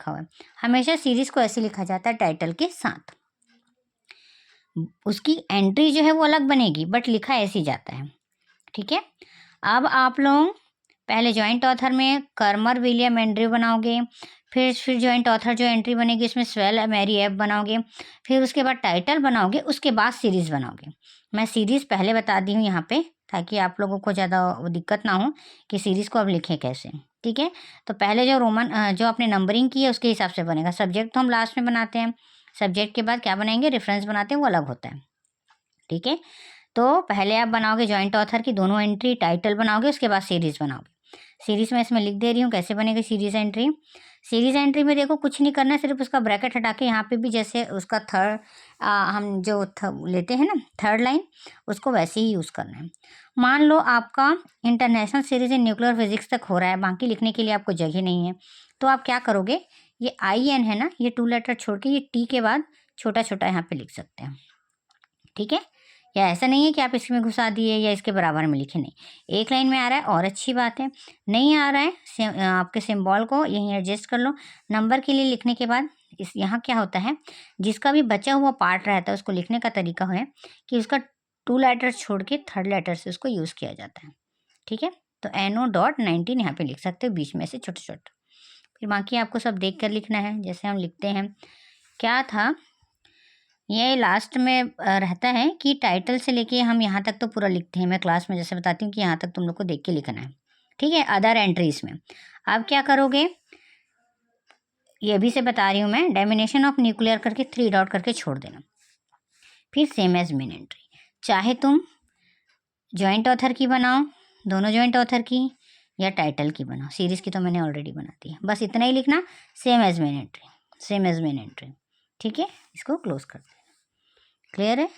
लिखा हुआ है। हमेशा सीरीज़ को ऐसे लिखा जाता है टाइटल के साथ। उसकी एंट्री जो है वो अलग बनेगी बट लिखा ऐसे ही जाता है, ठीक है। अब आप लोग पहले जॉइंट ऑथर में कर्मर विलियम एंड्रयू बनाओगे, फिर जॉइंट ऑथर जो एंट्री बनेगी उसमें स्वेल मैरी एब बनाओगे, फिर उसके बाद टाइटल बनाओगे, उसके बाद सीरीज़ बनाओगे। मैं सीरीज़ पहले बता दी हूँ यहाँ पे ताकि आप लोगों को ज़्यादा दिक्कत ना हो कि सीरीज़ को अब लिखें कैसे, ठीक है। तो पहले जो जो आपने नंबरिंग की है उसके हिसाब से बनेगा। सब्जेक्ट तो हम लास्ट में बनाते हैं, सब्जेक्ट के बाद क्या बनाएंगे, रेफरेंस बनाते हैं, वो अलग होता है, ठीक है। तो पहले आप बनाओगे जॉइंट ऑथर की दोनों एंट्री, टाइटल बनाओगे, उसके बाद सीरीज़ बनाओगे। सीरीज़ में इसमें लिख दे रही हूँ कैसे बनेगी सीरीज़ एंट्री। सीरीज़ एंट्री में देखो कुछ नहीं करना है, सिर्फ उसका ब्रैकेट हटा के यहाँ पे भी जैसे उसका हम जो लेते हैं ना थर्ड लाइन, उसको वैसे ही यूज़ करना है। मान लो आपका international series in nuclear physics तक हो रहा है, बाकी लिखने के लिए आपको जगह नहीं है, तो आप क्या करोगे, ये IN है ना, ये 2 लेटर छोड़ के ये T के बाद छोटा छोटा यहाँ पे लिख सकते हैं, ठीक है। या ऐसा नहीं है कि आप इसमें घुसा दिए या इसके बराबर में लिखे, नहीं, एक लाइन में आ रहा है और अच्छी बात है, नहीं आ रहा है आपके सिंबल को यहीं एडजस्ट कर लो। नंबर के लिए लिखने के बाद इस यहाँ क्या होता है, जिसका भी बचा हुआ पार्ट रहता है उसको लिखने का तरीका है कि उसका 2 लेटर्स छोड़ के थर्ड लेटर से उसको यूज़ किया जाता है, ठीक है। तो NO.19 यहाँ पे लिख सकते हो बीच में से छोटे छोटे, फिर बाकी आपको सब देख कर लिखना है। जैसे हम लिखते हैं, क्या था ये लास्ट में रहता है कि टाइटल से लेके हम यहाँ तक तो पूरा लिखते हैं। मैं क्लास में जैसे बताती हूँ कि यहाँ तक तुम लोग को देख के लिखना है, ठीक है। अदर एंट्रीज में आप क्या करोगे, ये भी से बता रही हूँ मैं, डेमिनेशन ऑफ न्यूक्लियर करके 3 डॉट करके छोड़ देना। फिर सेम एज मेन एंट्री, चाहे तुम जॉइंट ऑथर की बनाओ, दोनों जॉइंट ऑथर की, या टाइटल की बनाओ। सीरीज़ की तो मैंने ऑलरेडी बना दी है, बस इतना ही लिखना, same as main entry, same as main entry, ठीक है। इसको क्लोज कर देना। क्लियर है।